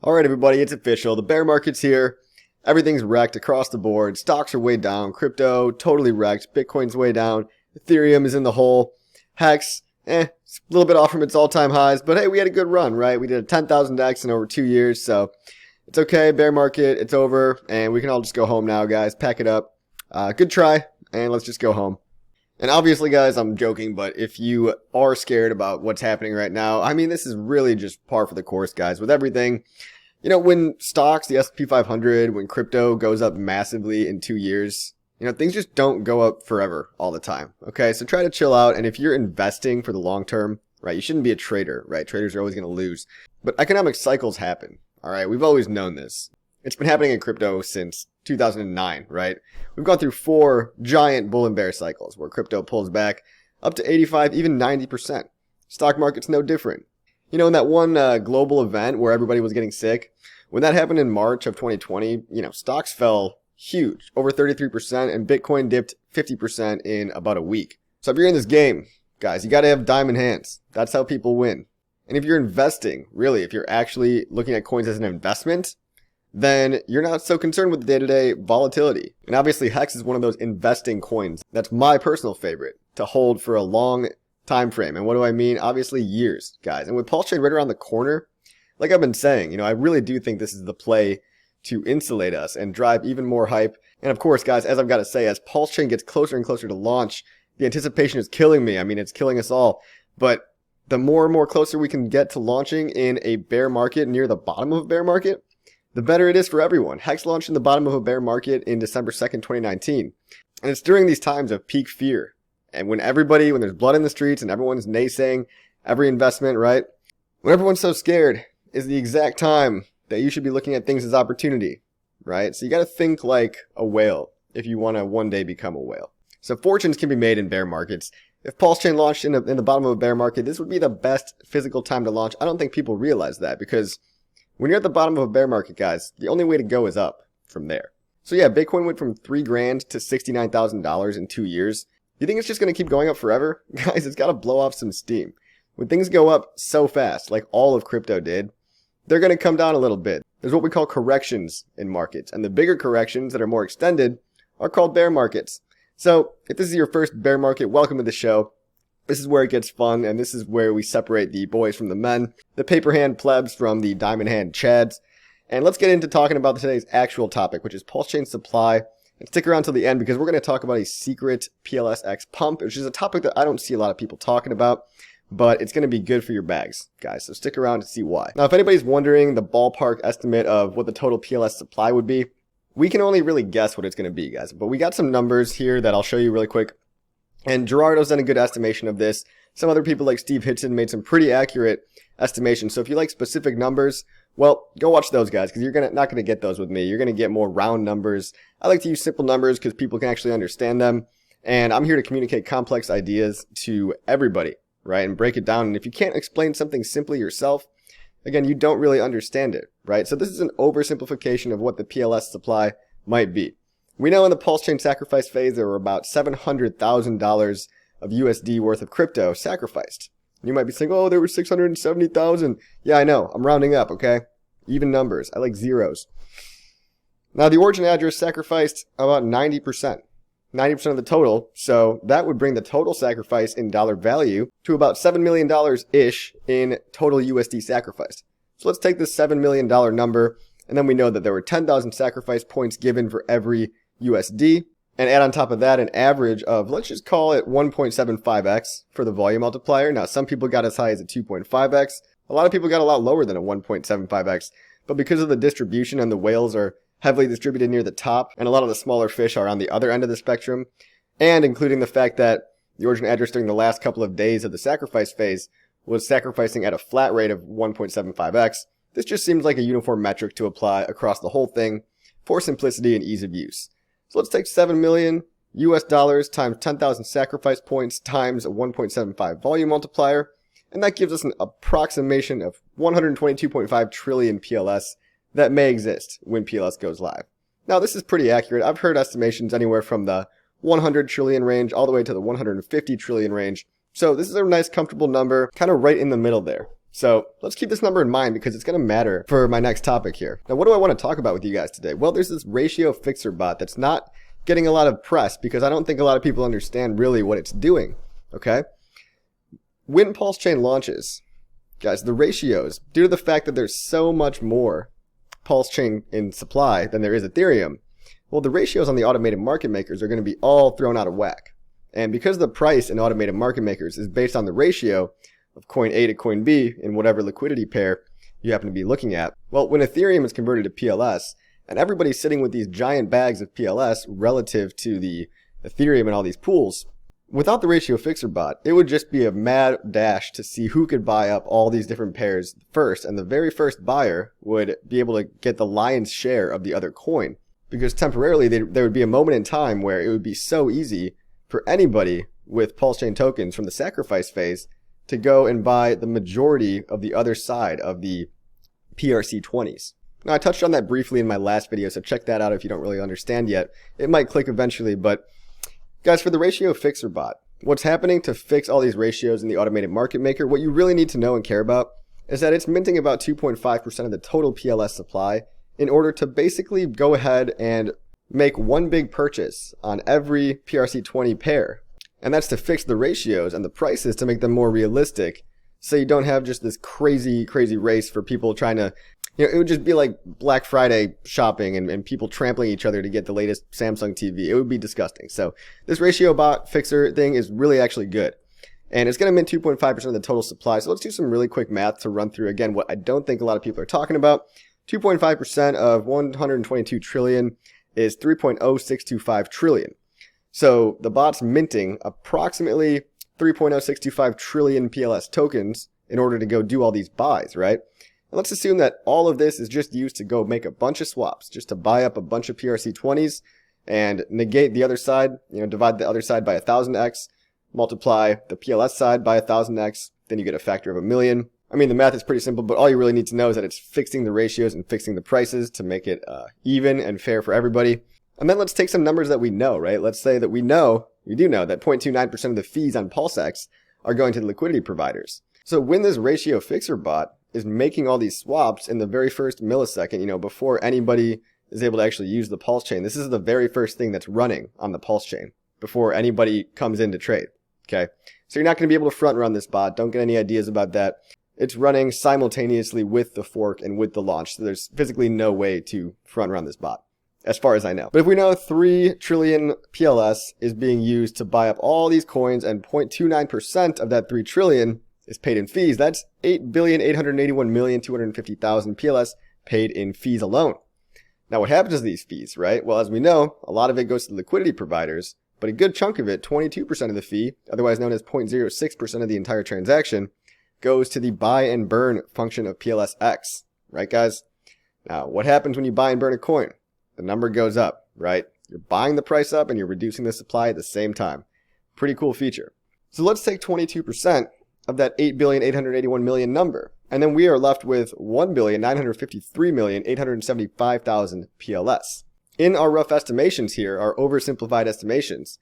Alright everybody, it's official. The bear market's here. Everything's wrecked across the board. Stocks are way down. Crypto, totally wrecked. Bitcoin's way down. Ethereum is in the hole. Hex, it's a little bit off from its all-time highs. But hey, we had a good run, right? We did a 10,000x in over 2 years. So it's okay. Bear market, it's over. And we can all just go home now, guys. Pack it up. Good try. And let's just go home. And obviously, guys, I'm joking, but if you are scared about what's happening right now, I mean, this is really just par for the course, guys, with everything. You know, when stocks, the S&P 500, when crypto goes up massively in 2 years, you know, things just don't go up forever all the time, okay? So try to chill out, and if you're investing for the long term, right, you shouldn't be a trader, right? Traders are always going to lose. But economic cycles happen, all right? We've always known this. It's been happening in crypto since 2009, right? We've gone through 4 giant bull and bear cycles where crypto pulls back up to 85, even 90%. Stock market's no different. You know, in that one global event where everybody was getting sick, when that happened in March of 2020, you know, stocks fell huge, over 33%, and Bitcoin dipped 50% in about a week. So if you're in this game, guys, you got to have diamond hands. That's how people win. And if you're investing, really, if you're actually looking at coins as an investment, then you're not so concerned with the day-to-day volatility. And obviously, Hex is one of those investing coins. That's my personal favorite to hold for a long time frame. And what do I mean? Obviously, years, guys. And with PulseChain right around the corner, like I've been saying, you know, I really do think this is the play to insulate us and drive even more hype. And of course, guys, as I've got to say, as PulseChain gets closer and closer to launch, the anticipation is killing me. I mean, it's killing us all. But the more and more closer we can get to launching in a bear market near the bottom of a bear market, the better it is for everyone. Hex launched in the bottom of a bear market in December 2nd, 2019. And it's during these times of peak fear. And when there's blood in the streets and everyone's naysaying every investment, right? When everyone's so scared is the exact time that you should be looking at things as opportunity, right? So you got to think like a whale if you want to one day become a whale. So fortunes can be made in bear markets. If PulseChain launched in the bottom of a bear market, this would be the best physical time to launch. I don't think people realize that because when you're at the bottom of a bear market, guys, the only way to go is up from there. So yeah, Bitcoin went from $3,000 to $69,000 in 2 years. You think it's just going to keep going up forever? Guys, it's got to blow off some steam. When things go up so fast, like all of crypto did, they're going to come down a little bit. There's what we call corrections in markets. And the bigger corrections that are more extended are called bear markets. So if this is your first bear market, welcome to the show. This is where it gets fun, and this is where we separate the boys from the men, the paper hand plebs from the diamond hand chads. And let's get into talking about today's actual topic, which is PulseChain supply. And stick around till the end because we're going to talk about a secret PLS-X pump, which is a topic that I don't see a lot of people talking about, but it's going to be good for your bags, guys. So stick around to see why. Now, if anybody's wondering the ballpark estimate of what the total PLS supply would be, we can only really guess what it's going to be, guys. But we got some numbers here that I'll show you really quick. And Gerardo's done a good estimation of this. Some other people like Steve Hitson made some pretty accurate estimations. So if you like specific numbers, well, go watch those guys because you're not going to get those with me. You're going to get more round numbers. I like to use simple numbers because people can actually understand them. And I'm here to communicate complex ideas to everybody, right? And break it down. And if you can't explain something simply yourself, again, you don't really understand it, right? So this is an oversimplification of what the PLS supply might be. We know in the PulseChain sacrifice phase, there were about $700,000 of USD worth of crypto sacrificed. You might be saying, oh, there were 670,000. Yeah, I know. I'm rounding up, okay? Even numbers. I like zeros. Now, the origin address sacrificed about 90%. 90% of the total. So that would bring the total sacrifice in dollar value to about $7 million-ish in total USD sacrificed. So let's take this $7 million number, and then we know that there were 10,000 sacrifice points given for every USD. And add on top of that an average of, let's just call it 1.75x for the volume multiplier. Now, some people got as high as a 2.5x. A lot of people got a lot lower than a 1.75x. But because of the distribution and the whales are heavily distributed near the top, and a lot of the smaller fish are on the other end of the spectrum, and including the fact that the origin address during the last couple of days of the sacrifice phase was sacrificing at a flat rate of 1.75x, this just seems like a uniform metric to apply across the whole thing for simplicity and ease of use. So let's take $7 million US dollars times 10,000 sacrifice points times a 1.75 volume multiplier, and that gives us an approximation of 122.5 trillion PLS that may exist when PLS goes live. Now, this is pretty accurate. I've heard estimations anywhere from the 100 trillion range all the way to the 150 trillion range. So this is a nice comfortable number, kind of right in the middle there. So let's keep this number in mind because it's going to matter for my next topic here. Now, what do I want to talk about with you guys today? Well, there's this ratio fixer bot that's not getting a lot of press because I don't think a lot of people understand really what it's doing, okay? When PulseChain launches, guys, the ratios, due to the fact that there's so much more PulseChain in supply than there is Ethereum, well, the ratios on the automated market makers are going to be all thrown out of whack. And because the price in automated market makers is based on the ratio of coin A to coin B in whatever liquidity pair you happen to be looking at, well, when Ethereum is converted to PLS, and everybody's sitting with these giant bags of PLS relative to the Ethereum and all these pools, without the ratio fixer bot, it would just be a mad dash to see who could buy up all these different pairs first, and the very first buyer would be able to get the lion's share of the other coin. Because temporarily, there would be a moment in time where it would be so easy for anybody with PulseChain tokens from the sacrifice phase to go and buy the majority of the other side of the PRC20s. Now, I touched on that briefly in my last video, so check that out if you don't really understand yet. It might click eventually, but guys, for the ratio fixer bot, what's happening to fix all these ratios in the automated market maker, what you really need to know and care about is that it's minting about 2.5% of the total PLS supply in order to basically go ahead and make one big purchase on every PRC20 pair. And that's to fix the ratios and the prices to make them more realistic, so you don't have just this crazy race for people trying to, it would just be like Black Friday shopping and people trampling each other to get the latest Samsung TV. It would be disgusting. So this ratio bot fixer thing is really actually good. And it's going to mint 2.5% of the total supply. So let's do some really quick math to run through, again, what I don't think a lot of people are talking about. 2.5% of 122 trillion is 3.0625 trillion. So the bot's minting approximately 3.0625 trillion PLS tokens in order to go do all these buys, right? And let's assume that all of this is just used to go make a bunch of swaps, just to buy up a bunch of PRC20s and negate the other side, divide the other side by 1000x, multiply the PLS side by 1000x, then you get a factor of 1,000,000. I mean, the math is pretty simple, but all you really need to know is that it's fixing the ratios and fixing the prices to make it even and fair for everybody. And then let's take some numbers that we know, right? Let's say that we do know that 0.29% of the fees on PulseX are going to the liquidity providers. So when this ratio fixer bot is making all these swaps in the very first millisecond, before anybody is able to actually use the PulseChain, this is the very first thing that's running on the PulseChain before anybody comes in to trade, okay? So you're not going to be able to front run this bot. Don't get any ideas about that. It's running simultaneously with the fork and with the launch, so there's physically no way to front run this bot, as far as I know. But if we know 3 trillion PLS is being used to buy up all these coins and 0.29% of that 3 trillion is paid in fees, that's 8,881,250,000 PLS paid in fees alone. Now what happens to these fees, right? Well, as we know, a lot of it goes to the liquidity providers, but a good chunk of it, 22% of the fee, otherwise known as 0.06% of the entire transaction, goes to the buy and burn function of PLS-X, right guys? Now, what happens when you buy and burn a coin? The number goes up, right? You're buying the price up and you're reducing the supply at the same time. Pretty cool feature. So let's take 22% of that 8,881,000,000 number, and then we are left with 1,953,875,000 PLS. In our rough estimations here, our oversimplified estimations,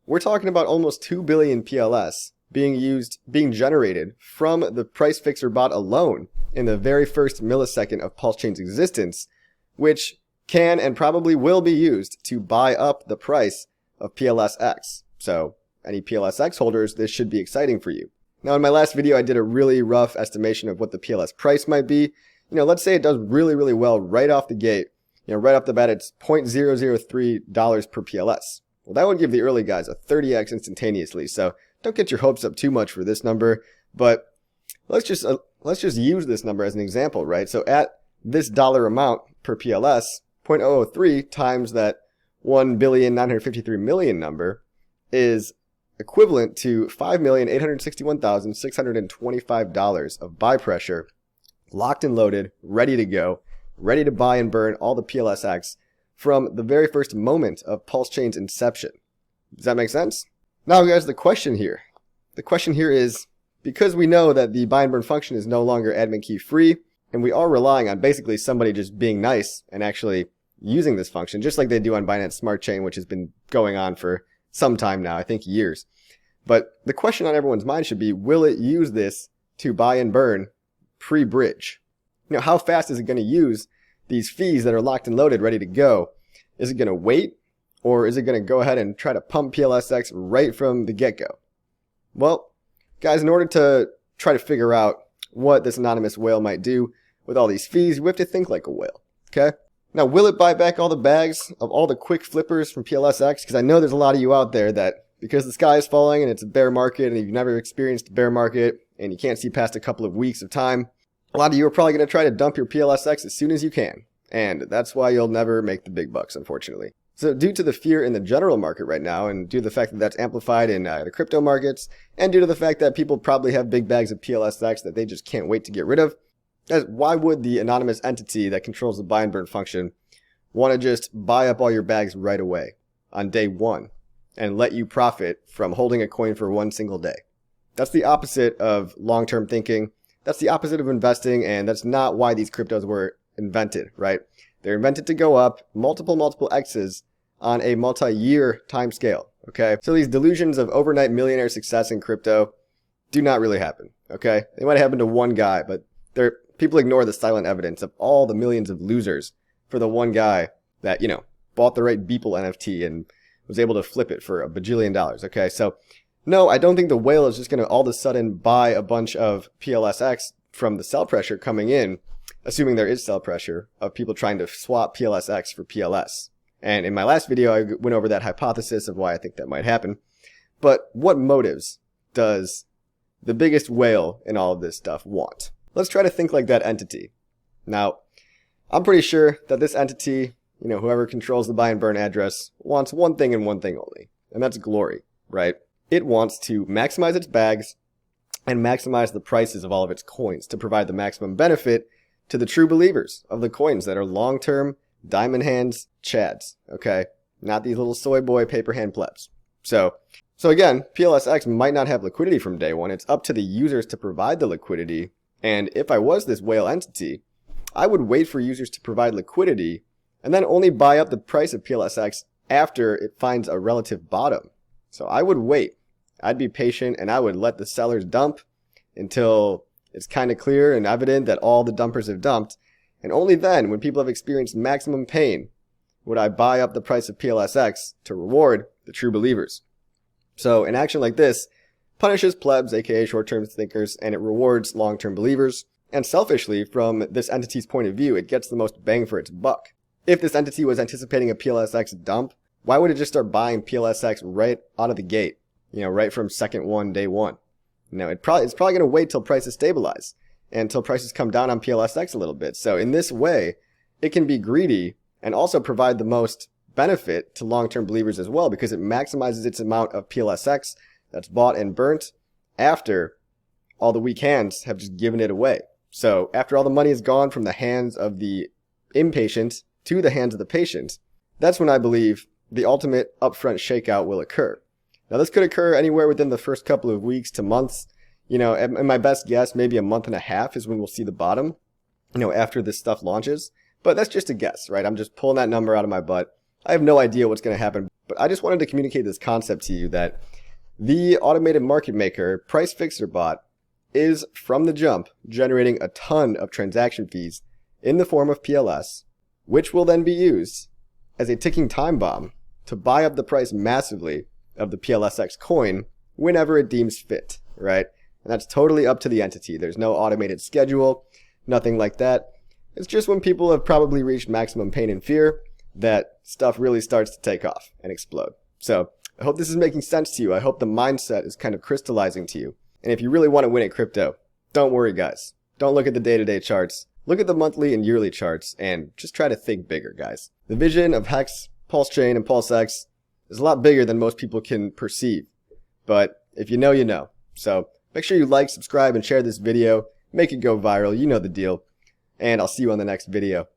we're talking about almost 2 billion PLS being generated from the price fixer bot alone in the very first millisecond of PulseChain's existence, which can and probably will be used to buy up the price of PLS-X. So any PLS-X holders, this should be exciting for you. Now in my last video, I did a really rough estimation of what the PLS price might be. Let's say it does really well right off the gate. Right off the bat, it's $0.003 per PLS. Well, that would give the early guys a 30x instantaneously. So don't get your hopes up too much for this number, but let's just use this number as an example, right? So at this dollar amount per PLS, 0.003 times that 1,953,000,000 number is equivalent to $5,861,625 of buy pressure, locked and loaded, ready to go, ready to buy and burn all the PLS-X from the very first moment of PulseChain's inception. Does that make sense? Now guys, the question here is, because we know that the buy and burn function is no longer admin key free, and we are relying on basically somebody just being nice and actually using this function, just like they do on Binance Smart Chain, which has been going on for some time now, I think years. But the question on everyone's mind should be, will it use this to buy and burn pre-bridge. How fast is it going to use these fees that are locked and loaded, ready to go? Is it going to wait, or is it going to go ahead and try to pump PLS-X right from the get-go? Well, guys, in order to try to figure out what this anonymous whale might do with all these fees, we have to think like a whale, okay? Now, will it buy back all the bags of all the quick flippers from PLS-X? Because I know there's a lot of you out there that, because the sky is falling and it's a bear market and you've never experienced a bear market and you can't see past a couple of weeks of time, a lot of you are probably going to try to dump your PLS-X as soon as you can. And that's why you'll never make the big bucks, unfortunately. So due to the fear in the general market right now, and due to the fact that that's amplified in the crypto markets, and due to the fact that people probably have big bags of PLS-X that they just can't wait to get rid of, why would the anonymous entity that controls the buy and burn function want to just buy up all your bags right away on day one and let you profit from holding a coin for one single day? That's the opposite of long-term thinking. That's the opposite of investing, and that's not why these cryptos were invented, right? They're invented to go up multiple X's on a multi-year time scale, okay? So these delusions of overnight millionaire success in crypto do not really happen, okay? They might happen to one guy, but people ignore the silent evidence of all the millions of losers for the one guy that, bought the right Beeple NFT and was able to flip it for $1 bajillion, okay? So no, I don't think the whale is just going to all of a sudden buy a bunch of PLS-X from the sell pressure coming in, assuming there is sell pressure of people trying to swap PLS-X for PLS. And in my last video, I went over that hypothesis of why I think that might happen. But what motives does the biggest whale in all of this stuff want? Let's try to think like that entity. Now, I'm pretty sure that this entity, whoever controls the buy and burn address, wants one thing and one thing only, and that's glory, right? It wants to maximize its bags and maximize the prices of all of its coins to provide the maximum benefit to the true believers of the coins that are long-term diamond hands chads, okay? Not these little soy boy paper hand plebs. So again, PLS-X might not have liquidity from day one. It's up to the users to provide the liquidity. And if I was this whale entity, I would wait for users to provide liquidity and then only buy up the price of PLS-X after it finds a relative bottom. So I would wait. I'd be patient and I would let the sellers dump until it's kind of clear and evident that all the dumpers have dumped. And only then, when people have experienced maximum pain, would I buy up the price of PLS-X to reward the true believers. So an action like this punishes plebs, aka short-term thinkers, and it rewards long-term believers. And selfishly, from this entity's point of view, it gets the most bang for its buck. If this entity was anticipating a PLS-X dump, why would it just start buying PLS-X right out of the gate? Right from second one, day one. It's probably going to wait till prices stabilize and until prices come down on PLS-X a little bit. So in this way, it can be greedy and also provide the most benefit to long-term believers as well, because it maximizes its amount of PLS-X that's bought and burnt after all the weak hands have just given it away. So after all the money is gone from the hands of the impatient to the hands of the patient, that's when I believe the ultimate upfront shakeout will occur. Now, this could occur anywhere within the first couple of weeks to months. And my best guess, maybe a month and a half is when we'll see the bottom, after this stuff launches. But that's just a guess, right? I'm just pulling that number out of my butt. I have no idea what's going to happen. But I just wanted to communicate this concept to you that the automated market maker, Price Fixer Bot, is from the jump generating a ton of transaction fees in the form of PLS, which will then be used as a ticking time bomb to buy up the price massively of the PLS-X coin whenever it deems fit, right? And that's totally up to the entity. There's no automated schedule, nothing like that. It's just when people have probably reached maximum pain and fear that stuff really starts to take off and explode. So I hope this is making sense to you. I hope the mindset is kind of crystallizing to you. And if you really want to win at crypto, don't worry, guys. Don't look at the day-to-day charts. Look at the monthly and yearly charts and just try to think bigger, guys. The vision of Hex, PulseChain, and PulseX is a lot bigger than most people can perceive. But if you know, you know. So make sure you like, subscribe, and share this video. Make it go viral. You know the deal. And I'll see you on the next video.